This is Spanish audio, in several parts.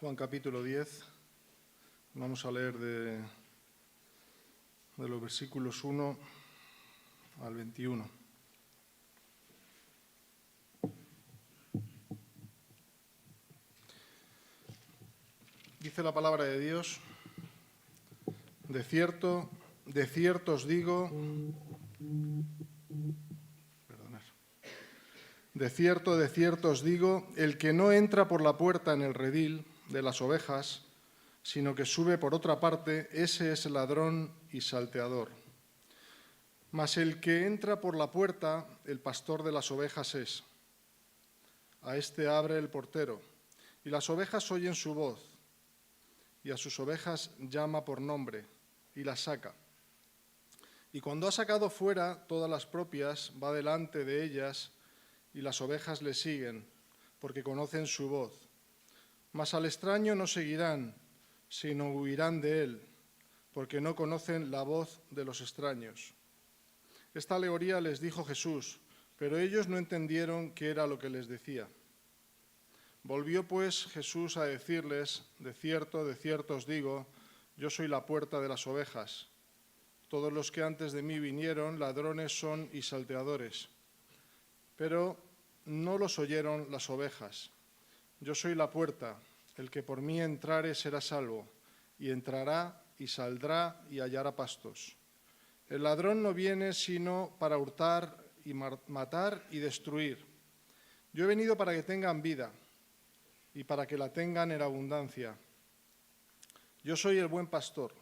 Juan capítulo 10, vamos a leer de los versículos 1 al 21. Dice la palabra de Dios: de cierto os digo, de cierto os digo, el que no entra por la puerta en el redil de las ovejas, sino que sube por otra parte, ese es ladrón y salteador. Mas el que entra por la puerta, el pastor de las ovejas es. A éste abre el portero, y las ovejas oyen su voz, y a sus ovejas llama por nombre, y las saca. Y cuando ha sacado fuera todas las propias, va delante de ellas, y las ovejas le siguen, porque conocen su voz. Mas al extraño no seguirán, sino huirán de él, porque no conocen la voz de los extraños. Esta alegoría les dijo Jesús, pero ellos no entendieron qué era lo que les decía. Volvió pues Jesús a decirles: de cierto os digo, yo soy la puerta de las ovejas. Todos los que antes de mí vinieron, ladrones son y salteadores, pero no los oyeron las ovejas. Yo soy la puerta, el que por mí entrare será salvo, y entrará y saldrá y hallará pastos. El ladrón no viene sino para hurtar y matar y destruir. Yo he venido para que tengan vida y para que la tengan en abundancia. Yo soy el buen pastor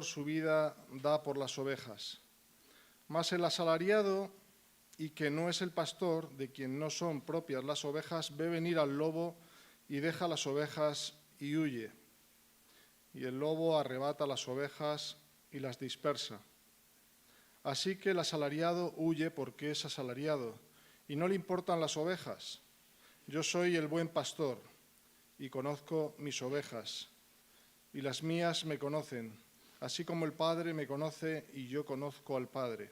su vida da por las ovejas. Mas el asalariado, y que no es el pastor, de quien no son propias las ovejas, ve venir al lobo y deja las ovejas y huye. Y el lobo arrebata las ovejas y las dispersa. Así que el asalariado huye porque es asalariado, y no le importan las ovejas. Yo soy el buen pastor, y conozco mis ovejas, y las mías me conocen, así como el Padre me conoce y yo conozco al Padre.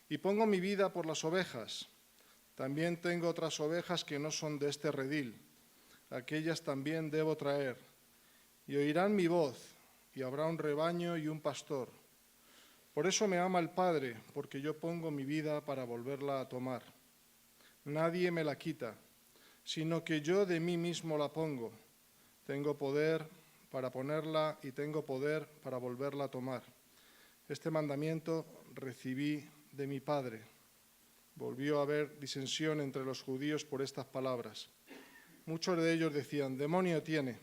Y pongo mi vida por las ovejas. También tengo otras ovejas que no son de este redil. Aquellas también debo traer. Y oirán mi voz, y habrá un rebaño y un pastor. Por eso me ama el Padre, porque yo pongo mi vida para volverla a tomar. Nadie me la quita, sino que yo de mí mismo la pongo. Tengo poder para ponerla y tengo poder para volverla a tomar. Este mandamiento recibí de mi Padre. Volvió a haber disensión entre los judíos por estas palabras. Muchos de ellos decían: demonio tiene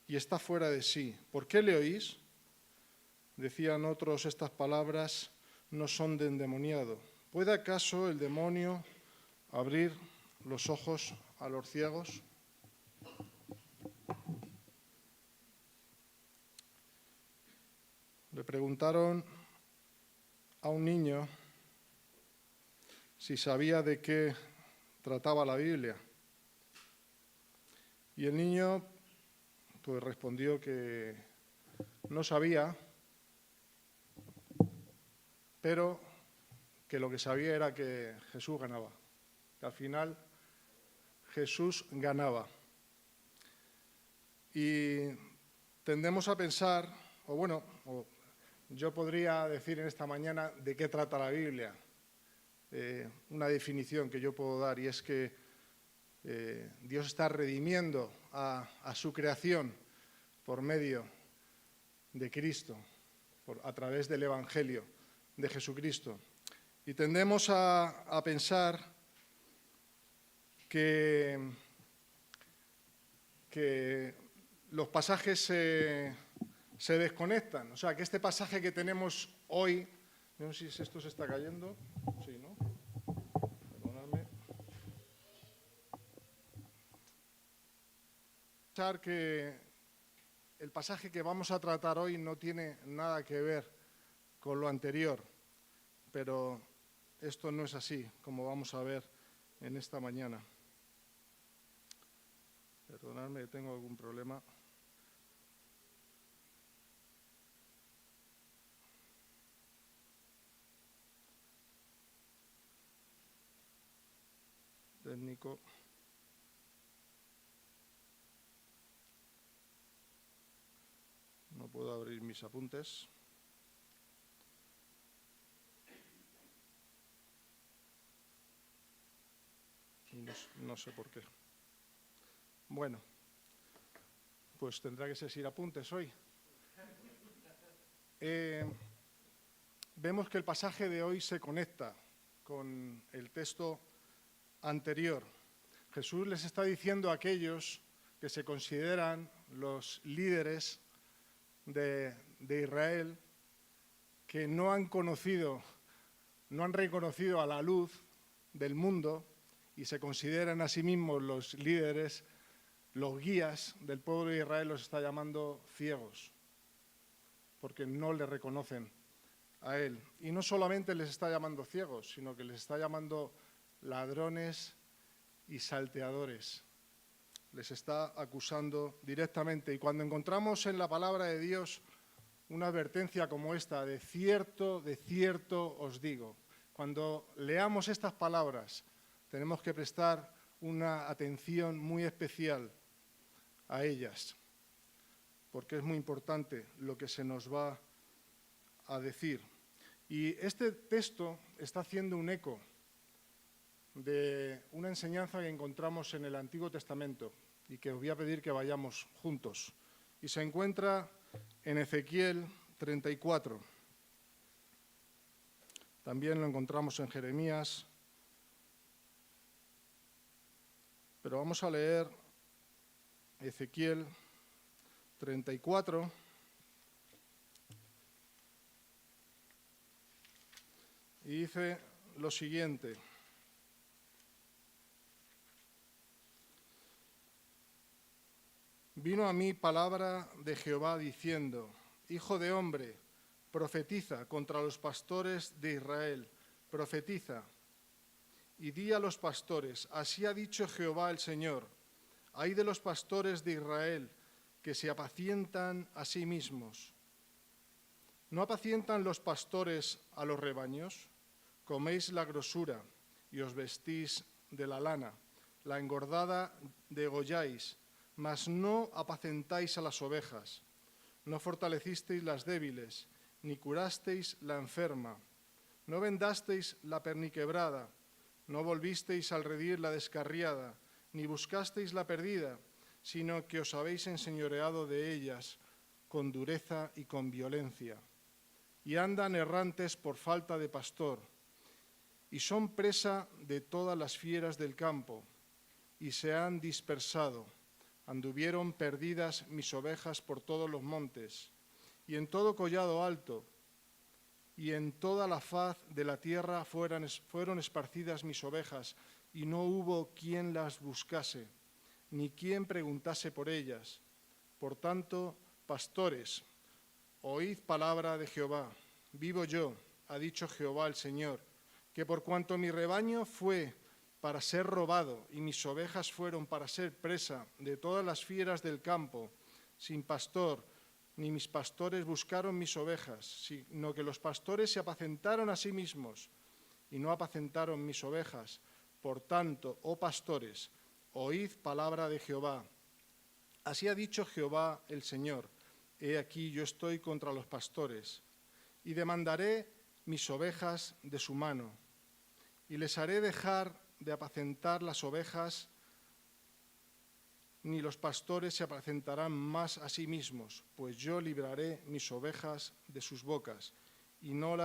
y está fuera de sí. ¿Por qué le oís? Decían otros: estas palabras no son de endemoniado. ¿Puede acaso el demonio abrir los ojos a los ciegos? Le preguntaron a un niño si sabía de qué trataba la Biblia. Y el niño pues respondió que no sabía, pero que lo que sabía era que Jesús ganaba. Que al final Jesús ganaba. Y tendemos a pensar, yo podría decir en esta mañana de qué trata la Biblia. Una definición que yo puedo dar, y es que Dios está redimiendo a su creación por medio de Cristo, a través del Evangelio de Jesucristo. Y tendemos a pensar que los pasajes se desconectan. O sea, que este pasaje que tenemos hoy, no sé si esto se está cayendo, sí, ¿no? Perdonadme. Pensar que el pasaje que vamos a tratar hoy no tiene nada que ver con lo anterior, pero esto no es así, como vamos a ver en esta mañana. Perdonadme, tengo algún problema. Técnico. puedo abrir mis apuntes. No sé por qué. Bueno, pues tendrá que ser sin apuntes hoy. Vemos que el pasaje de hoy se conecta con el texto anterior. Jesús les está diciendo a aquellos que se consideran los líderes de Israel, que no han reconocido a la luz del mundo y se consideran a sí mismos los líderes, los guías del pueblo de Israel, los está llamando ciegos, porque no le reconocen a él. Y no solamente les está llamando ciegos, sino que les está llamando ladrones y salteadores. Les está acusando directamente. Y cuando encontramos en la palabra de Dios una advertencia como esta, de cierto os digo, cuando leamos estas palabras, tenemos que prestar una atención muy especial a ellas, porque es muy importante lo que se nos va a decir. Y este texto está haciendo un eco de una enseñanza que encontramos en el Antiguo Testamento y que os voy a pedir que vayamos juntos. Y se encuentra en Ezequiel 34. También lo encontramos en Jeremías. Pero vamos a leer Ezequiel 34. Y dice lo siguiente: vino a mí palabra de Jehová diciendo: Hijo de hombre, profetiza contra los pastores de Israel, profetiza, y di a los pastores: así ha dicho Jehová el Señor, ay de los pastores de Israel, que se apacientan a sí mismos. ¿No apacientan los pastores a los rebaños? Coméis la grosura y os vestís de la lana, la engordada degolláis, mas no apacentáis a las ovejas. No fortalecisteis las débiles, ni curasteis la enferma. No vendasteis la perniquebrada, no volvisteis al redil la descarriada, ni buscasteis la perdida, sino que os habéis enseñoreado de ellas con dureza y con violencia. Y andan errantes por falta de pastor, y son presa de todas las fieras del campo, y se han dispersado. Anduvieron perdidas mis ovejas por todos los montes, y en todo collado alto, y en toda la faz de la tierra fueron esparcidas mis ovejas, y no hubo quien las buscase, ni quien preguntase por ellas. Por tanto, pastores, oíd palabra de Jehová. Vivo yo, ha dicho Jehová el Señor, que por cuanto mi rebaño fue para ser robado y mis ovejas fueron para ser presa de todas las fieras del campo, sin pastor, ni mis pastores buscaron mis ovejas, sino que los pastores se apacentaron a sí mismos y no apacentaron mis ovejas. Por tanto, oh pastores, oíd palabra de Jehová. Así ha dicho Jehová el Señor: he aquí yo estoy contra los pastores, y demandaré mis ovejas de su mano, y les haré dejar de apacentar las ovejas, ni los pastores se apacentarán más a sí mismos, pues yo libraré mis ovejas de sus bocas, y no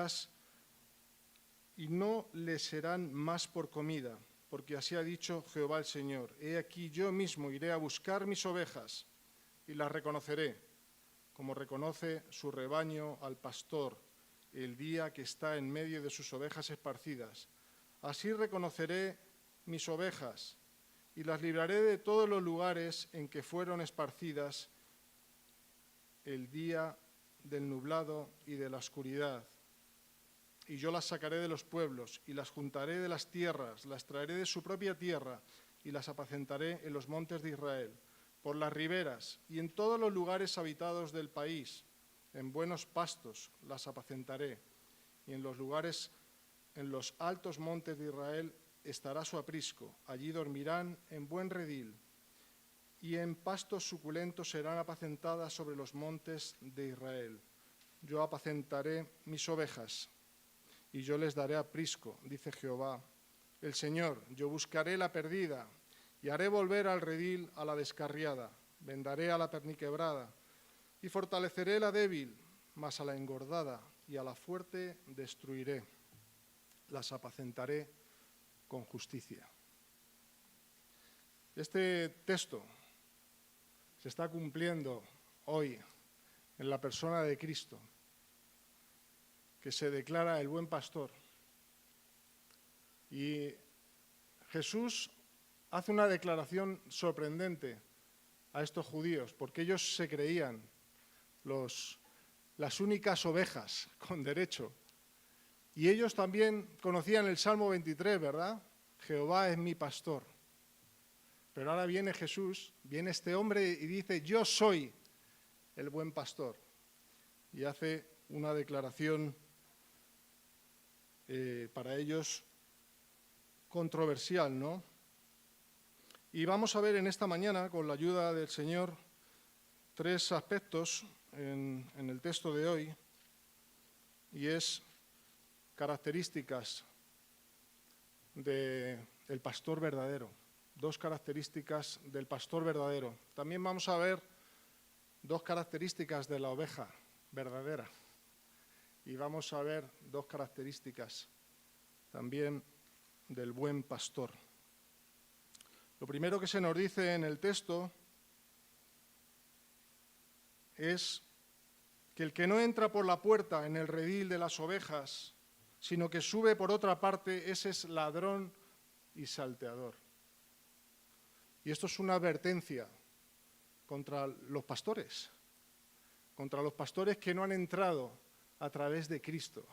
les serán más por comida, porque así ha dicho Jehová el Señor: he aquí yo mismo iré a buscar mis ovejas, y las reconoceré, como reconoce su rebaño al pastor el día que está en medio de sus ovejas esparcidas. Así reconoceré mis ovejas y las libraré de todos los lugares en que fueron esparcidas el día del nublado y de la oscuridad. Y yo las sacaré de los pueblos y las juntaré de las tierras, las traeré de su propia tierra y las apacentaré en los montes de Israel, por las riberas y en todos los lugares habitados del país. En buenos pastos las apacentaré, y en los altos montes de Israel estará su aprisco. Allí dormirán en buen redil, y en pastos suculentos serán apacentadas sobre los montes de Israel. Yo apacentaré mis ovejas, y yo les daré aprisco, dice Jehová el Señor. Yo buscaré la perdida, y haré volver al redil a la descarriada. Vendaré a la perniquebrada, y fortaleceré la débil, mas a la engordada y a la fuerte destruiré. Las apacentaré con justicia. Este texto se está cumpliendo hoy en la persona de Cristo, que se declara el buen pastor. Y Jesús hace una declaración sorprendente a estos judíos, porque ellos se creían las únicas ovejas con derecho. Y ellos también conocían el Salmo 23, ¿verdad? Jehová es mi pastor. Pero ahora viene Jesús, viene este hombre y dice, yo soy el buen pastor. Y hace una declaración para ellos controversial, ¿no? Y vamos a ver en esta mañana, con la ayuda del Señor, tres aspectos en el texto de hoy, y es características del pastor verdadero, dos características del pastor verdadero. También vamos a ver dos características de la oveja verdadera, y vamos a ver dos características también del buen pastor. Lo primero que se nos dice en el texto es que el que no entra por la puerta en el redil de las ovejas, sino que sube por otra parte, ese es ladrón y salteador. Y esto es una advertencia contra los pastores que no han entrado a través de Cristo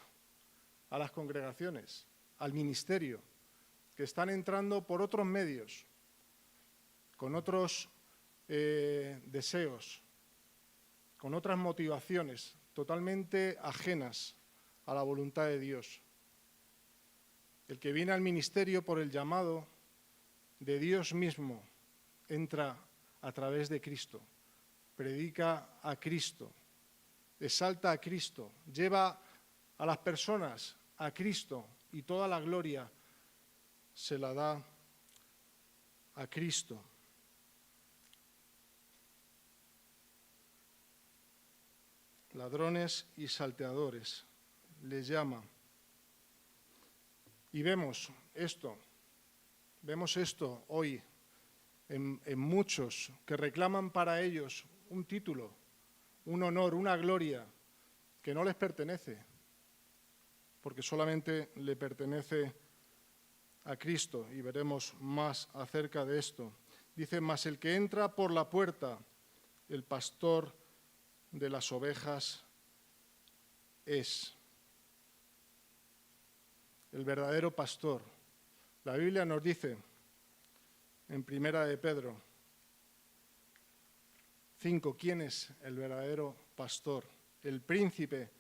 a las congregaciones, al ministerio, que están entrando por otros medios, con otros deseos, con otras motivaciones totalmente ajenas a la voluntad de Dios. El que viene al ministerio por el llamado de Dios mismo entra a través de Cristo, predica a Cristo, exalta a Cristo, lleva a las personas a Cristo y toda la gloria se la da a Cristo. Ladrones y salteadores les llama. Y vemos esto hoy en muchos que reclaman para ellos un título, un honor, una gloria que no les pertenece, porque solamente le pertenece a Cristo, y veremos más acerca de esto. Dice, mas el que entra por la puerta, el pastor de las ovejas es. El verdadero pastor. La Biblia nos dice en Primera de Pedro 5, ¿quién es el verdadero pastor? El príncipe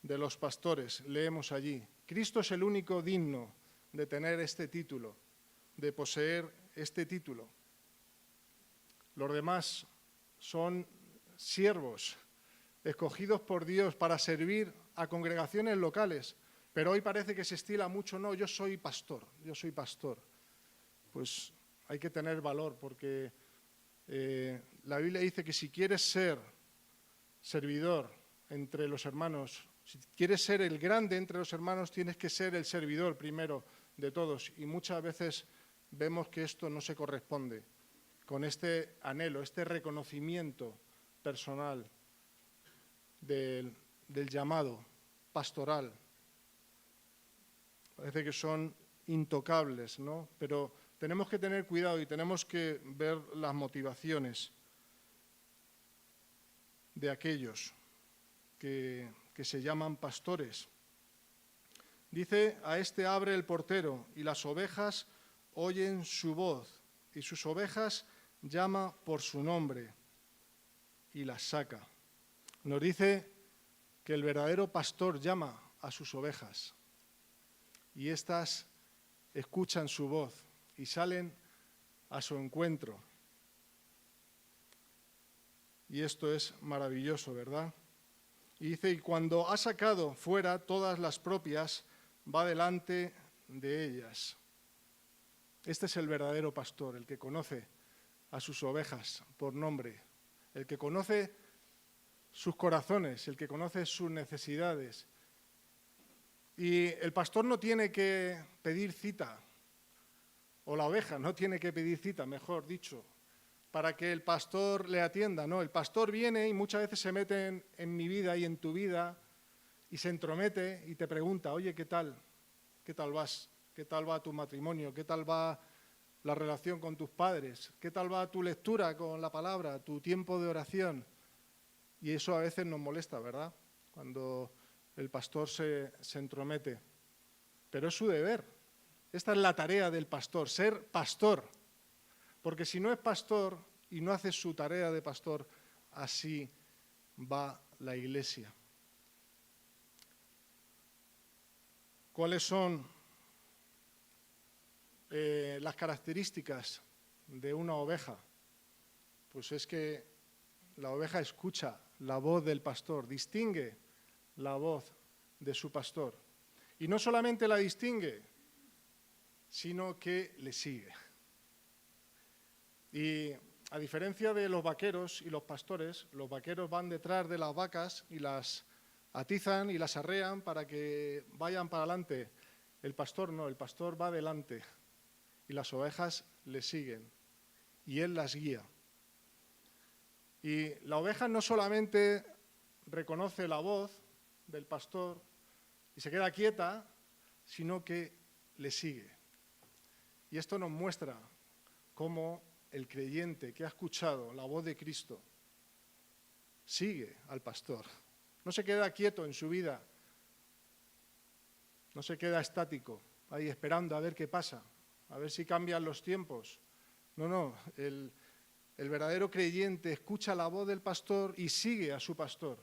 de los pastores, leemos allí. Cristo es el único digno de tener este título, de poseer este título. Los demás son siervos, escogidos por Dios para servir a congregaciones locales, pero hoy parece que se estila mucho, no, yo soy pastor. Pues hay que tener valor, porque la Biblia dice que si quieres ser servidor entre los hermanos, si quieres ser el grande entre los hermanos, tienes que ser el servidor primero de todos, y muchas veces vemos que esto no se corresponde con este anhelo, este reconocimiento personal del llamado pastoral. Parece que son intocables, ¿no? Pero tenemos que tener cuidado y tenemos que ver las motivaciones de aquellos que se llaman pastores. Dice, a este abre el portero, y las ovejas oyen su voz, y sus ovejas llama por su nombre, y las saca. Nos dice que el verdadero pastor llama a sus ovejas, y éstas escuchan su voz y salen a su encuentro. Y esto es maravilloso, ¿verdad? Y dice, y cuando ha sacado fuera todas las propias, va delante de ellas. Este es el verdadero pastor, el que conoce a sus ovejas por nombre, el que conoce sus corazones, el que conoce sus necesidades. Y el pastor no tiene que pedir cita, o la oveja no tiene que pedir cita, mejor dicho, para que el pastor le atienda. No, el pastor viene y muchas veces se mete en mi vida y en tu vida y se entromete y te pregunta, oye, ¿qué tal? ¿Qué tal vas? ¿Qué tal va tu matrimonio? ¿Qué tal va la relación con tus padres? ¿Qué tal va tu lectura con la palabra, tu tiempo de oración? Y eso a veces nos molesta, ¿verdad? Cuando el pastor se entromete. Pero es su deber. Esta es la tarea del pastor, ser pastor. Porque si no es pastor y no hace su tarea de pastor, así va la iglesia. ¿Cuáles son las características de una oveja? Pues es que la oveja escucha la voz del pastor, distingue la voz de su pastor. Y no solamente la distingue, sino que le sigue. Y a diferencia de los vaqueros y los pastores, los vaqueros van detrás de las vacas y las atizan y las arrean para que vayan para adelante. El pastor no, el pastor va delante y las ovejas le siguen y él las guía. Y la oveja no solamente reconoce la voz del pastor y se queda quieta, sino que le sigue. Y esto nos muestra cómo el creyente que ha escuchado la voz de Cristo sigue al pastor. No se queda quieto en su vida, no se queda estático, ahí esperando a ver qué pasa, a ver si cambian los tiempos. No, el verdadero creyente escucha la voz del pastor y sigue a su pastor.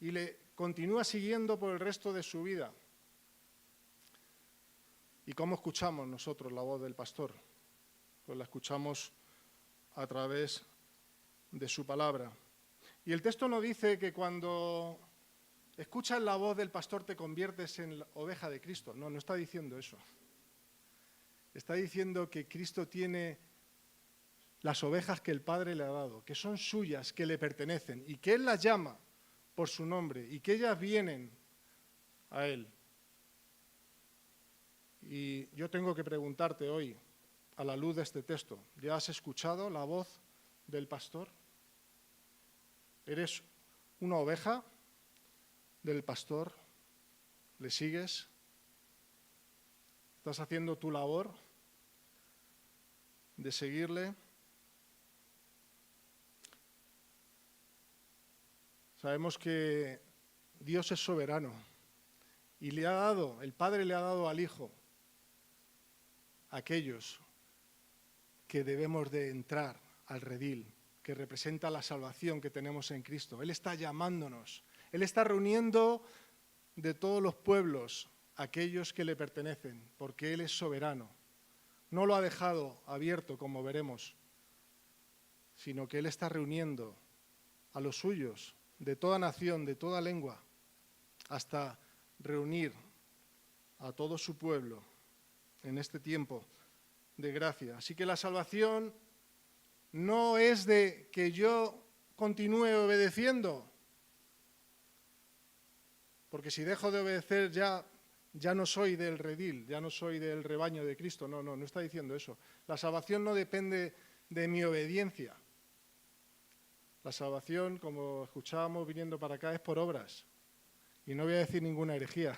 Y le continúa siguiendo por el resto de su vida. ¿Y cómo escuchamos nosotros la voz del pastor? Pues la escuchamos a través de su palabra. Y el texto no dice que cuando escuchas la voz del pastor te conviertes en la oveja de Cristo. No está diciendo eso. Está diciendo que Cristo tiene las ovejas que el Padre le ha dado, que son suyas, que le pertenecen, y que Él las llama por su nombre, y que ellas vienen a Él. Y yo tengo que preguntarte hoy, a la luz de este texto, ¿ya has escuchado la voz del pastor? ¿Eres una oveja del pastor? ¿Le sigues? ¿Estás haciendo tu labor de seguirle? Sabemos que Dios es soberano y el Padre le ha dado al Hijo aquellos que debemos de entrar al redil, que representa la salvación que tenemos en Cristo. Él está llamándonos, Él está reuniendo de todos los pueblos aquellos que le pertenecen, porque Él es soberano. No lo ha dejado abierto, como veremos, sino que Él está reuniendo a los suyos, de toda nación, de toda lengua, hasta reunir a todo su pueblo en este tiempo de gracia. Así que la salvación no es de que yo continúe obedeciendo, porque si dejo de obedecer ya no soy del redil, ya no soy del rebaño de Cristo. No está diciendo eso. La salvación no depende de mi obediencia. La salvación, como escuchábamos viniendo para acá, es por obras. Y no voy a decir ninguna herejía.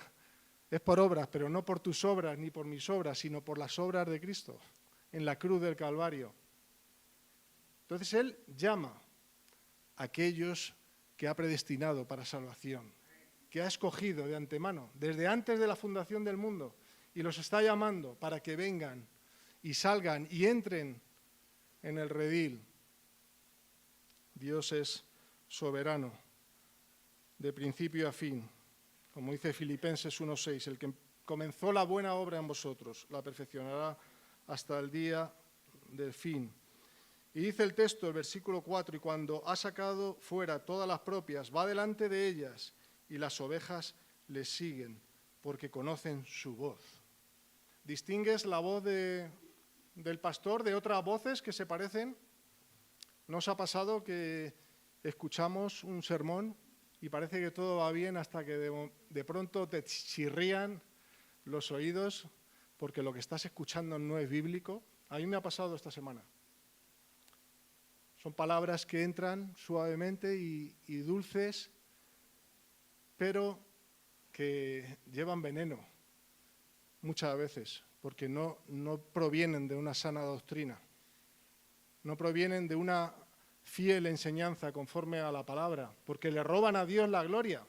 Es por obras, pero no por tus obras ni por mis obras, sino por las obras de Cristo en la cruz del Calvario. Entonces Él llama a aquellos que ha predestinado para salvación, que ha escogido de antemano, desde antes de la fundación del mundo, y los está llamando para que vengan y salgan y entren en el redil. Dios es soberano, de principio a fin. Como dice Filipenses 1:6, el que comenzó la buena obra en vosotros, la perfeccionará hasta el día del fin. Y dice el texto, el versículo 4, y cuando ha sacado fuera todas las propias, va delante de ellas y las ovejas le siguen, porque conocen su voz. ¿Distingues la voz del pastor de otras voces que se parecen? ¿No os ha pasado que escuchamos un sermón y parece que todo va bien hasta que de pronto te chirrían los oídos porque lo que estás escuchando no es bíblico? A mí me ha pasado esta semana. Son palabras que entran suavemente y dulces, pero que llevan veneno muchas veces, porque no provienen de una sana doctrina, no provienen de una fiel enseñanza conforme a la palabra, porque le roban a Dios la gloria.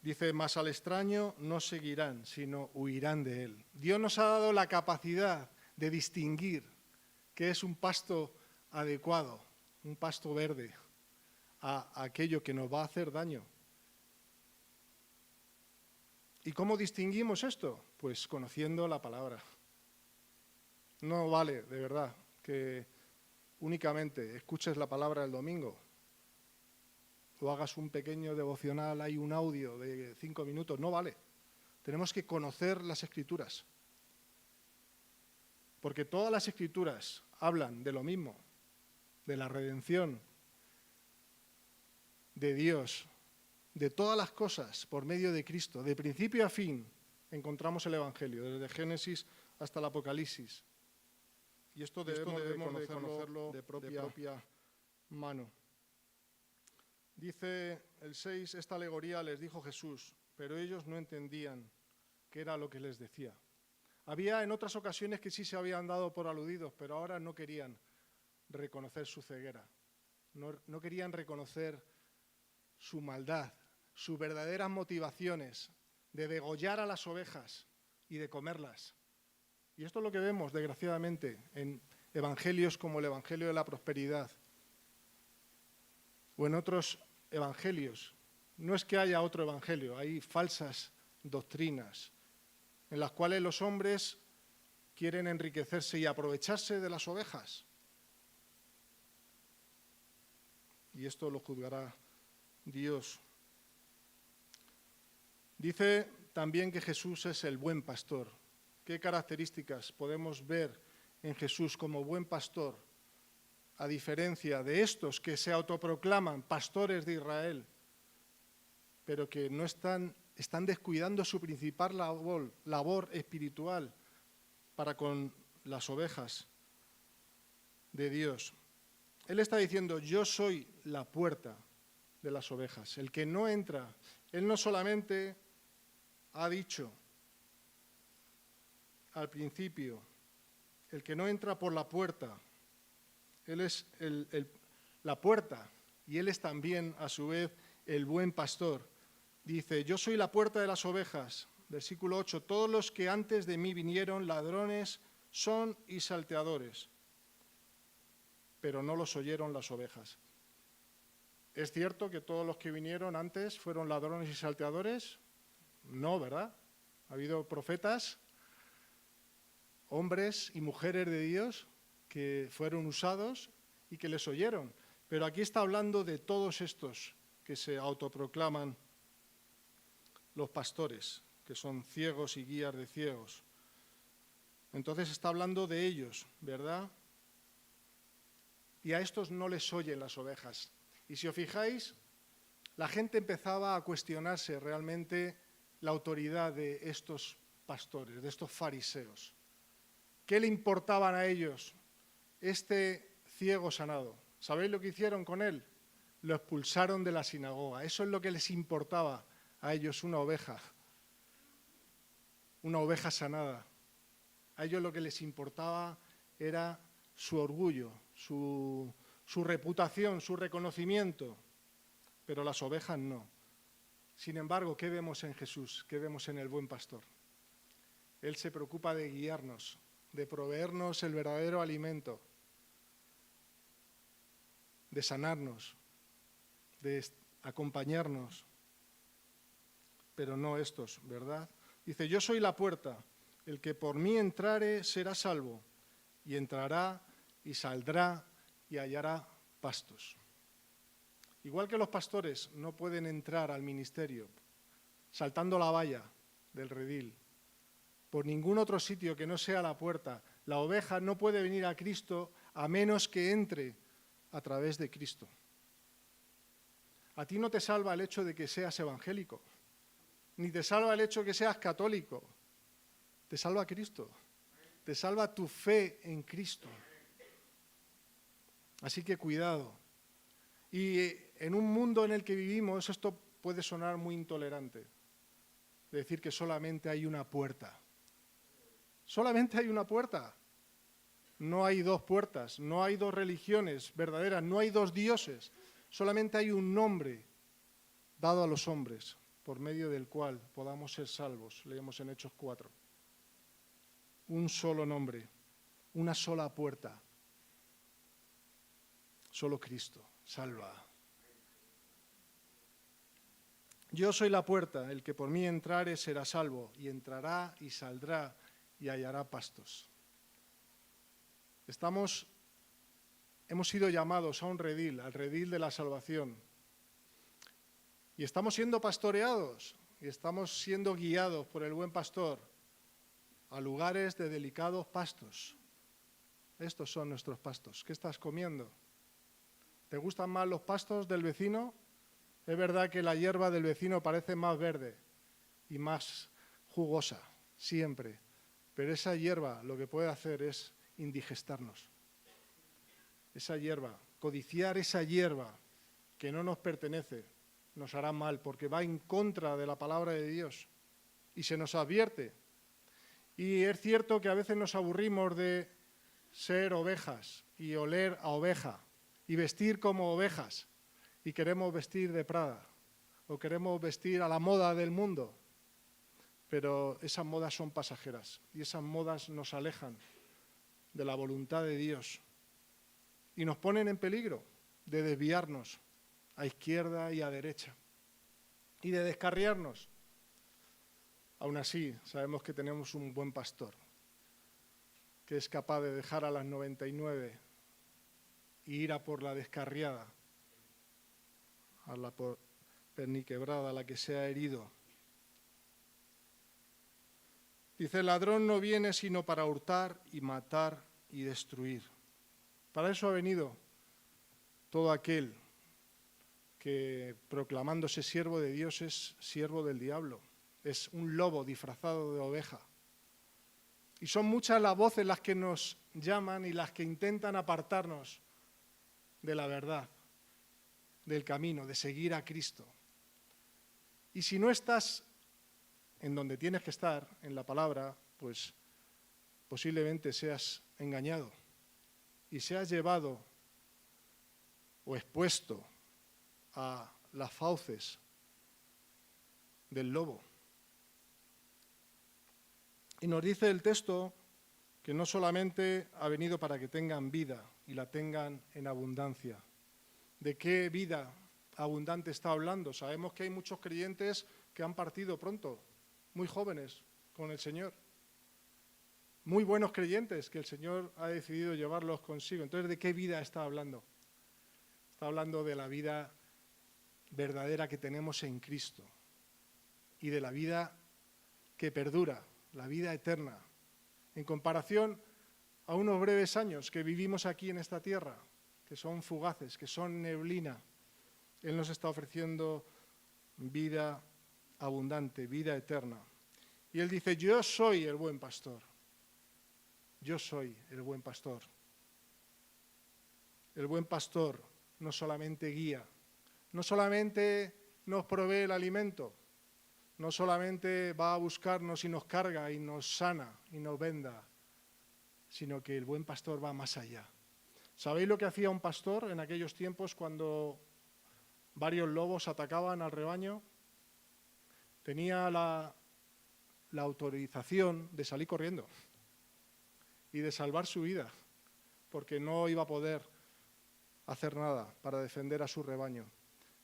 Dice, mas al extraño no seguirán, sino huirán de él. Dios nos ha dado la capacidad de distinguir qué es un pasto adecuado, un pasto verde, a aquello que nos va a hacer daño. ¿Y cómo distinguimos esto? Pues conociendo la palabra. No vale, de verdad, que únicamente escuches la palabra el domingo o hagas un pequeño devocional, hay un audio de 5 minutos, no vale. Tenemos que conocer las Escrituras, porque todas las Escrituras hablan de lo mismo, de la redención de Dios, de todas las cosas por medio de Cristo. De principio a fin encontramos el Evangelio, desde Génesis hasta el Apocalipsis. Y esto debemos de conocerlo de propia mano. Dice el 6, esta alegoría les dijo Jesús, pero ellos no entendían qué era lo que les decía. Había en otras ocasiones que sí se habían dado por aludidos, pero ahora no querían reconocer su ceguera, no querían reconocer su maldad, sus verdaderas motivaciones de degollar a las ovejas y de comerlas. Y esto es lo que vemos, desgraciadamente, en evangelios como el Evangelio de la Prosperidad o en otros evangelios. No es que haya otro evangelio, hay falsas doctrinas en las cuales los hombres quieren enriquecerse y aprovecharse de las ovejas. Y esto lo juzgará Dios. Dice también que Jesús es el buen pastor. ¿Qué características podemos ver en Jesús como buen pastor, a diferencia de estos que se autoproclaman pastores de Israel, pero que no están descuidando su principal labor espiritual para con las ovejas de Dios? Él está diciendo, yo soy la puerta de las ovejas. El que no entra, él no solamente ha dicho al principio, el que no entra por la puerta, él es la puerta y él es también a su vez el buen pastor. Dice, yo soy la puerta de las ovejas. Versículo 8, todos los que antes de mí vinieron ladrones son y salteadores, pero no los oyeron las ovejas. ¿Es cierto que todos los que vinieron antes fueron ladrones y salteadores? No, ¿verdad? Ha habido profetas, hombres y mujeres de Dios que fueron usados y que les oyeron. Pero aquí está hablando de todos estos que se autoproclaman los pastores, que son ciegos y guías de ciegos. Entonces está hablando de ellos, ¿verdad? Y a estos no les oyen las ovejas. Y si os fijáis, la gente empezaba a cuestionarse realmente la autoridad de estos pastores, de estos fariseos. ¿Qué le importaban a ellos este ciego sanado? ¿Sabéis lo que hicieron con él? Lo expulsaron de la sinagoga. Eso es lo que les importaba a ellos, una oveja sanada. A ellos lo que les importaba era su orgullo, su reputación, su reconocimiento, pero las ovejas no. Sin embargo, ¿qué vemos en Jesús? ¿Qué vemos en el buen pastor? Él se preocupa de guiarnos, de proveernos el verdadero alimento, de sanarnos, de acompañarnos, pero no estos, ¿verdad? Dice, yo soy la puerta. el que por mí entrare será salvo, y entrará y saldrá y hallará pastos. Igual que los pastores no pueden entrar al ministerio saltando la valla del redil, por ningún otro sitio que no sea la puerta, la oveja no puede venir a Cristo a menos que entre a través de Cristo. A ti no te salva el hecho de que seas evangélico, ni te salva el hecho de que seas católico. Te salva Cristo, te salva tu fe en Cristo. Así que cuidado. Y en un mundo en el que vivimos, esto puede sonar muy intolerante, decir que solamente hay una puerta. Solamente hay una puerta. No hay dos puertas, no hay dos religiones verdaderas, no hay dos dioses. Solamente hay un nombre dado a los hombres, por medio del cual podamos ser salvos. Leemos en Hechos 4. Un solo nombre, una sola puerta. Solo Cristo salva. Yo soy la puerta, el que por mí entrare será salvo, y entrará y saldrá y hallará pastos. Hemos sido llamados a un redil, al redil de la salvación. Y estamos siendo pastoreados, y estamos siendo guiados por el buen pastor a lugares de delicados pastos. Estos son nuestros pastos. ¿Qué estás comiendo? ¿Te gustan más los pastos del vecino? Es verdad que la hierba del vecino parece más verde y más jugosa, siempre. Pero esa hierba lo que puede hacer es indigestarnos. Esa hierba, codiciar esa hierba que no nos pertenece, nos hará mal porque va en contra de la palabra de Dios y se nos advierte. Y es cierto que a veces nos aburrimos de ser ovejas y oler a oveja y vestir como ovejas y queremos vestir de Prada o queremos vestir a la moda del mundo, pero esas modas son pasajeras y esas modas nos alejan de la voluntad de Dios y nos ponen en peligro de desviarnos a izquierda y a derecha y de descarriarnos. Aún así, sabemos que tenemos un buen pastor que es capaz de dejar a las 99 e ir a por la descarriada, a la perniquebrada, a la que se ha herido. Dice, el ladrón no viene sino para hurtar y matar y destruir. Para eso ha venido todo aquel que, proclamándose siervo de Dios, es siervo del diablo. Es un lobo disfrazado de oveja. Y son muchas las voces las que nos llaman y las que intentan apartarnos de la verdad, del camino, de seguir a Cristo. Y si no estás en donde tienes que estar, en la palabra, pues posiblemente seas engañado y seas llevado o expuesto a las fauces del lobo. Y nos dice el texto que no solamente ha venido para que tengan vida y la tengan en abundancia. ¿De qué vida abundante está hablando? Sabemos que hay muchos creyentes que han partido pronto, muy jóvenes, con el Señor. Muy buenos creyentes que el Señor ha decidido llevarlos consigo. Entonces, ¿de qué vida está hablando? Está hablando de la vida verdadera que tenemos en Cristo y de la vida que perdura, la vida eterna, en comparación a unos breves años que vivimos aquí en esta tierra, que son fugaces, que son neblina. Él nos está ofreciendo vida abundante, vida eterna. Y Él dice, yo soy el buen pastor. Yo soy el buen pastor. El buen pastor no solamente guía, no solamente nos provee el alimento, no solamente va a buscarnos y nos carga y nos sana y nos venda, sino que el buen pastor va más allá. ¿Sabéis lo que hacía un pastor en aquellos tiempos cuando varios lobos atacaban al rebaño? Tenía la autorización de salir corriendo y de salvar su vida, porque no iba a poder hacer nada para defender a su rebaño.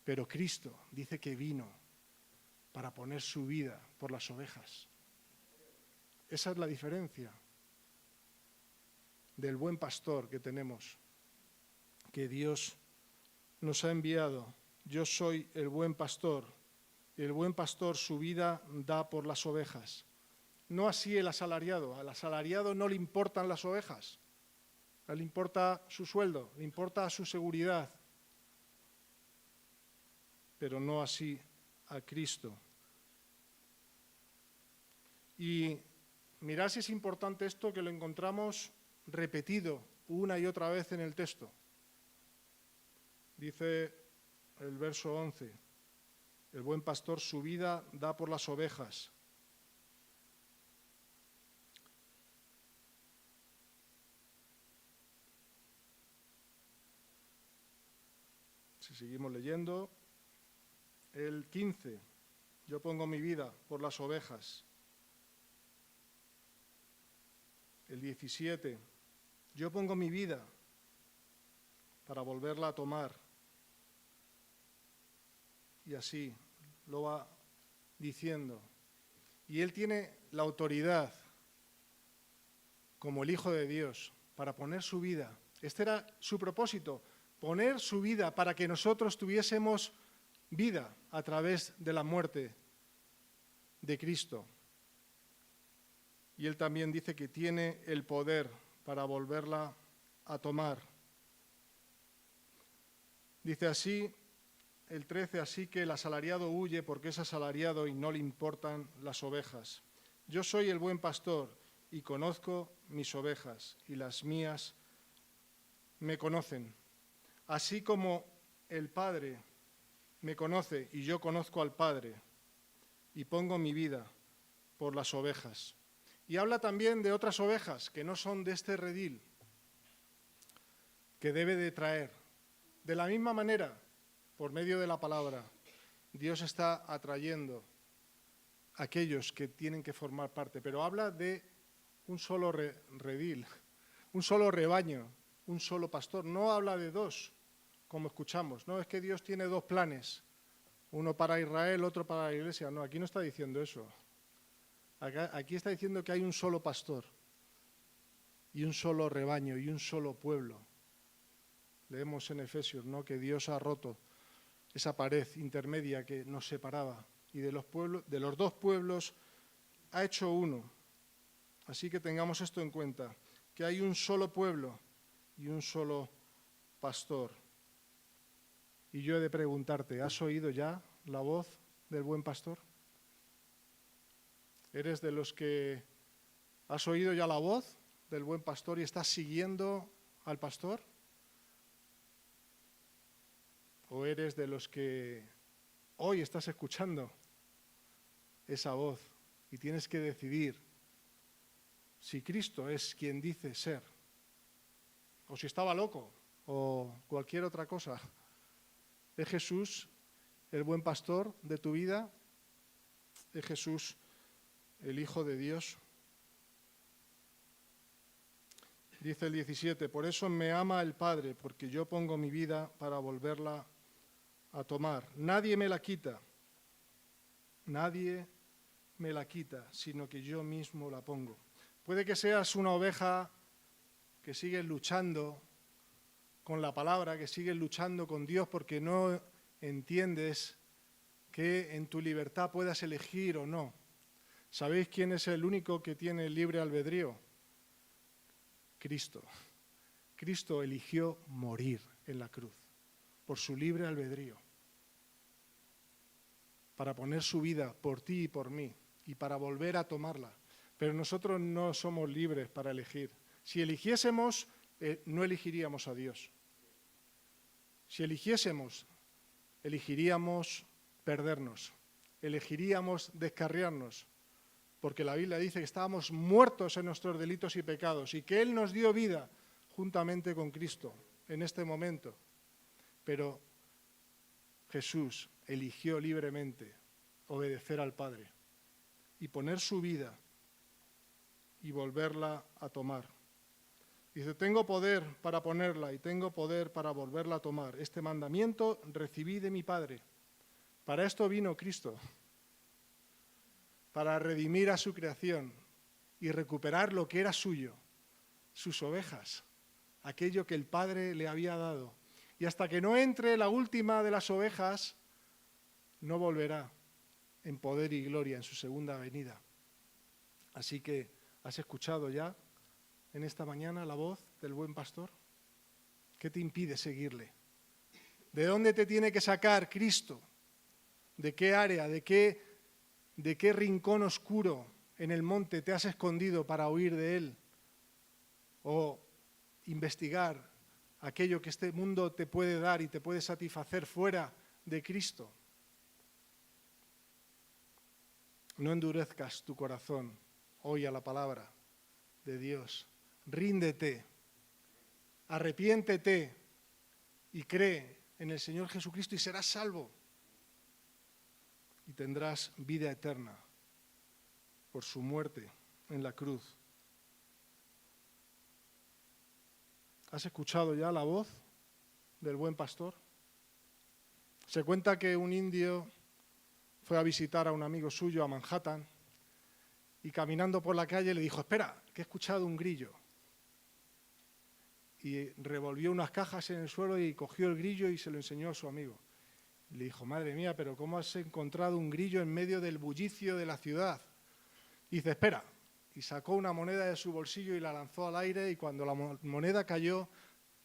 Pero Cristo dice que vino para poner su vida por las ovejas. Esa es la diferencia del buen pastor que tenemos, que Dios nos ha enviado. Yo soy el buen pastor. El buen pastor su vida da por las ovejas. No así el asalariado. Al asalariado no le importan las ovejas. No le importa su sueldo, le importa su seguridad. Pero no así a Cristo. Y mirad si es importante esto, que lo encontramos repetido una y otra vez en el texto. Dice el verso 11, el buen pastor su vida da por las ovejas. Si seguimos leyendo, el 15, yo pongo mi vida por las ovejas. El 17, yo pongo mi vida para volverla a tomar. Y así lo va diciendo. Y él tiene la autoridad como el Hijo de Dios para poner su vida. Este era su propósito, poner su vida para que nosotros tuviésemos vida a través de la muerte de Cristo. Y él también dice que tiene el poder para volverla a tomar. Dice así, el 13, así que el asalariado huye porque es asalariado y no le importan las ovejas. Yo soy el buen pastor y conozco mis ovejas y las mías me conocen. Así como el Padre me conoce y yo conozco al Padre y pongo mi vida por las ovejas. Y habla también de otras ovejas que no son de este redil, que debe de traer. De la misma manera, por medio de la palabra, Dios está atrayendo a aquellos que tienen que formar parte, pero habla de un solo redil, un solo rebaño, un solo pastor. No habla de dos, como escuchamos. No, es que Dios tiene dos planes, uno para Israel, otro para la Iglesia. No, aquí no está diciendo eso. Aquí está diciendo que hay un solo pastor y un solo rebaño y un solo pueblo. Leemos en Efesios, ¿no?, que Dios ha roto esa pared intermedia que nos separaba y de los dos pueblos ha hecho uno. Así que tengamos esto en cuenta, que hay un solo pueblo y un solo pastor. Y yo he de preguntarte, ¿has oído ya la voz del buen pastor? ¿Eres de los que has oído ya la voz del buen pastor y estás siguiendo al pastor? ¿O eres de los que hoy estás escuchando esa voz y tienes que decidir si Cristo es quien dice ser, o si estaba loco, o cualquier otra cosa? ¿Es Jesús el buen pastor de tu vida? ¿Es Jesús el Hijo de Dios? Dice el 17, por eso me ama el Padre, porque yo pongo mi vida para volverla a tomar. Nadie me la quita, nadie me la quita, sino que yo mismo la pongo. Puede que seas una oveja que sigue luchando con la palabra, que sigue luchando con Dios porque no entiendes que en tu libertad puedas elegir o no. ¿Sabéis quién es el único que tiene libre albedrío? Cristo. Cristo eligió morir en la cruz por su libre albedrío, para poner su vida por ti y por mí y para volver a tomarla. Pero nosotros no somos libres para elegir. Si eligiésemos, no elegiríamos a Dios. Si eligiésemos, elegiríamos perdernos, elegiríamos descarriarnos, porque la Biblia dice que estábamos muertos en nuestros delitos y pecados y que Él nos dio vida juntamente con Cristo en este momento. Pero Jesús eligió libremente obedecer al Padre y poner su vida y volverla a tomar. Dice, tengo poder para ponerla y tengo poder para volverla a tomar. Este mandamiento recibí de mi Padre. Para esto vino Cristo, para redimir a su creación y recuperar lo que era suyo, sus ovejas, aquello que el Padre le había dado. Y hasta que no entre la última de las ovejas, no volverá en poder y gloria en su segunda venida. Así que, ¿has escuchado ya en esta mañana la voz del buen pastor? ¿Qué te impide seguirle? ¿De dónde te tiene que sacar Cristo? ¿De qué área, de qué rincón oscuro en el monte te has escondido para huir de Él? ¿O investigar aquello que este mundo te puede dar y te puede satisfacer fuera de Cristo? No endurezcas tu corazón hoy a la palabra de Dios. Ríndete, arrepiéntete y cree en el Señor Jesucristo y serás salvo. Y tendrás vida eterna por su muerte en la cruz. ¿Has escuchado ya la voz del buen pastor? Se cuenta que un indio fue a visitar a un amigo suyo a Manhattan y caminando por la calle le dijo: espera, que he escuchado un grillo. Y revolvió unas cajas en el suelo y cogió el grillo y se lo enseñó a su amigo. Le dijo: madre mía, pero ¿cómo has encontrado un grillo en medio del bullicio de la ciudad? Y dice: espera. Y sacó una moneda de su bolsillo y la lanzó al aire, y cuando la moneda cayó,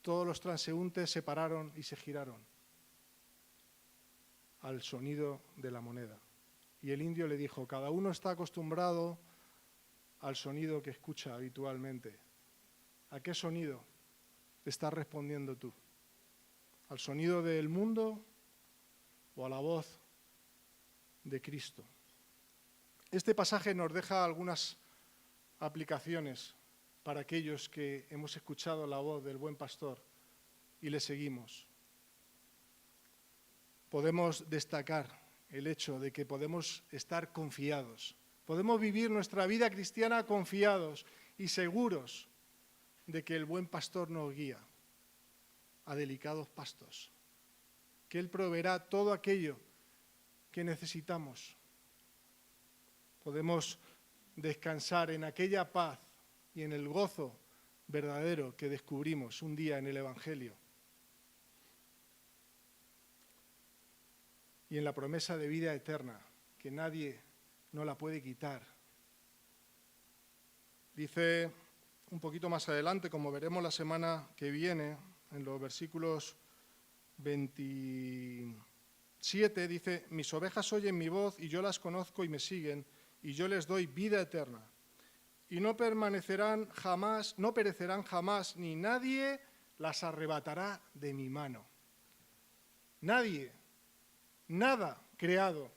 todos los transeúntes se pararon y se giraron al sonido de la moneda. Y el indio le dijo: cada uno está acostumbrado al sonido que escucha habitualmente. ¿A qué sonido estás respondiendo tú? ¿Al sonido del mundo o a la voz de Cristo? Este pasaje nos deja algunas aplicaciones para aquellos que hemos escuchado la voz del buen pastor y le seguimos. Podemos destacar el hecho de que podemos estar confiados. Podemos vivir nuestra vida cristiana confiados y seguros de que el buen pastor nos guía a delicados pastos, que Él proveerá todo aquello que necesitamos. Podemos descansar en aquella paz y en el gozo verdadero que descubrimos un día en el Evangelio. Y en la promesa de vida eterna, que nadie no la puede quitar. Dice un poquito más adelante, como veremos la semana que viene, en los versículos 27, dice: mis ovejas oyen mi voz y yo las conozco y me siguen, y yo les doy vida eterna. Y no perecerán jamás, ni nadie las arrebatará de mi mano. Nadie, nada creado,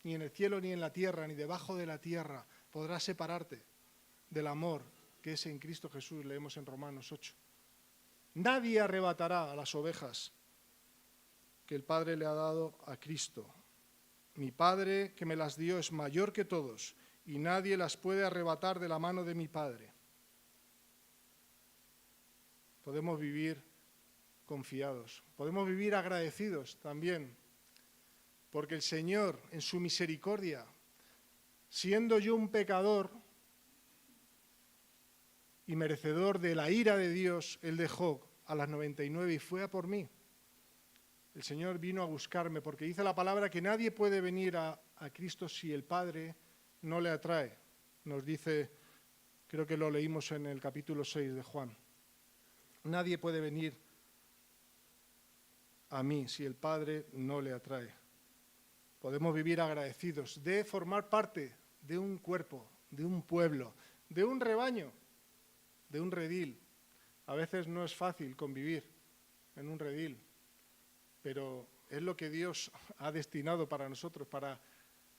ni en el cielo, ni en la tierra, ni debajo de la tierra, podrá separarte del amor que es en Cristo Jesús, leemos en Romanos 8. Nadie arrebatará a las ovejas que el Padre le ha dado a Cristo. Mi Padre que me las dio es mayor que todos, y nadie las puede arrebatar de la mano de mi Padre. Podemos vivir confiados, podemos vivir agradecidos también, porque el Señor, en su misericordia, siendo yo un pecador y merecedor de la ira de Dios, Él dejó a las 99 y fue a por mí. El Señor vino a buscarme, porque dice la palabra que nadie puede venir a Cristo si el Padre no le atrae. Nos dice, creo que lo leímos en el capítulo 6 de Juan. Nadie puede venir a mí si el Padre no le atrae. Podemos vivir agradecidos de formar parte de un cuerpo, de un pueblo, de un rebaño, de un redil. A veces no es fácil convivir en un redil, pero es lo que Dios ha destinado para nosotros, para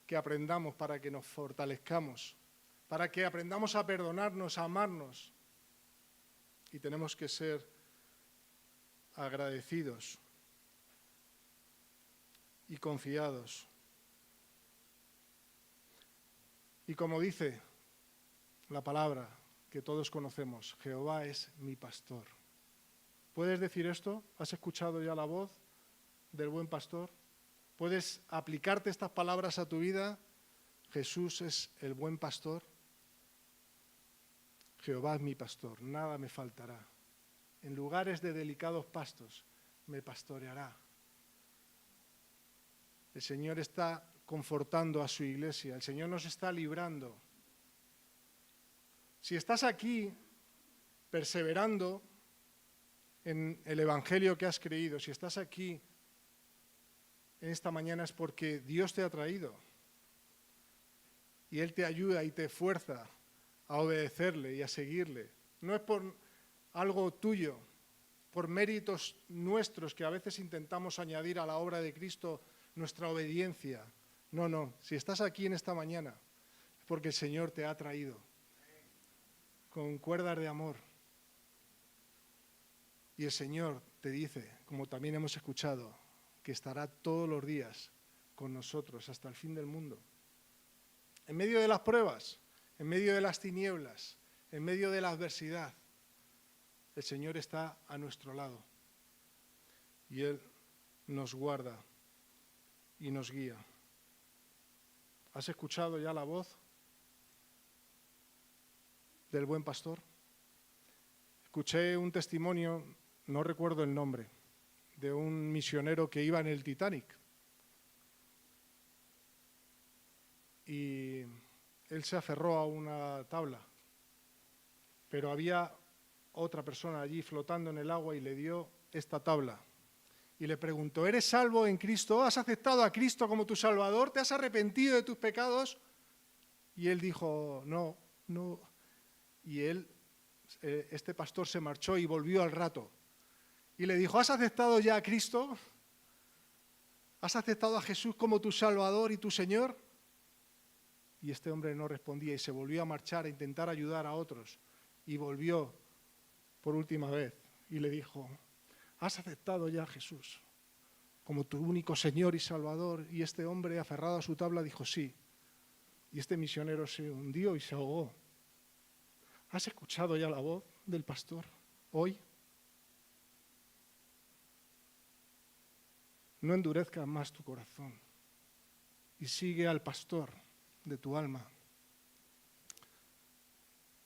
que aprendamos, para que nos fortalezcamos, para que aprendamos a perdonarnos, a amarnos. Y tenemos que ser agradecidos y confiados. Y como dice la palabra que todos conocemos, Jehová es mi pastor. ¿Puedes decir esto? ¿Has escuchado ya la voz del buen pastor? ¿Puedes aplicarte estas palabras a tu vida? Jesús es el buen pastor. Jehová es mi pastor, nada me faltará. En lugares de delicados pastos me pastoreará. El Señor está confortando a su iglesia, el Señor nos está librando. Si estás aquí perseverando en el Evangelio que has creído, si estás aquí en esta mañana es porque Dios te ha traído y Él te ayuda y te fuerza a obedecerle y a seguirle. No es por algo tuyo, por méritos nuestros que a veces intentamos añadir a la obra de Cristo nuestra obediencia. No, no, si estás aquí en esta mañana es porque el Señor te ha traído con cuerdas de amor. Y el Señor te dice, como también hemos escuchado, que estará todos los días con nosotros hasta el fin del mundo. En medio de las pruebas, en medio de las tinieblas, en medio de la adversidad, el Señor está a nuestro lado y Él nos guarda y nos guía. ¿Has escuchado ya la voz del buen pastor? Escuché un testimonio, no recuerdo el nombre, de un misionero que iba en el Titanic. Y él se aferró a una tabla, pero había otra persona allí flotando en el agua y le dio esta tabla. Y le preguntó, ¿eres salvo en Cristo? ¿Has aceptado a Cristo como tu Salvador? ¿Te has arrepentido de tus pecados? Y él dijo, no, no. Y este pastor se marchó y volvió al rato. Y le dijo, ¿has aceptado ya a Cristo? ¿Has aceptado a Jesús como tu Salvador y tu Señor? Y este hombre no respondía y se volvió a marchar a intentar ayudar a otros. Y volvió por última vez y le dijo, ¿has aceptado ya a Jesús como tu único Señor y Salvador? Y este hombre, aferrado a su tabla, dijo sí. Y este misionero se hundió y se ahogó. ¿Has escuchado ya la voz del pastor hoy? No endurezcas más tu corazón y sigue al pastor de tu alma.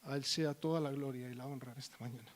A Él sea toda la gloria y la honra en esta mañana.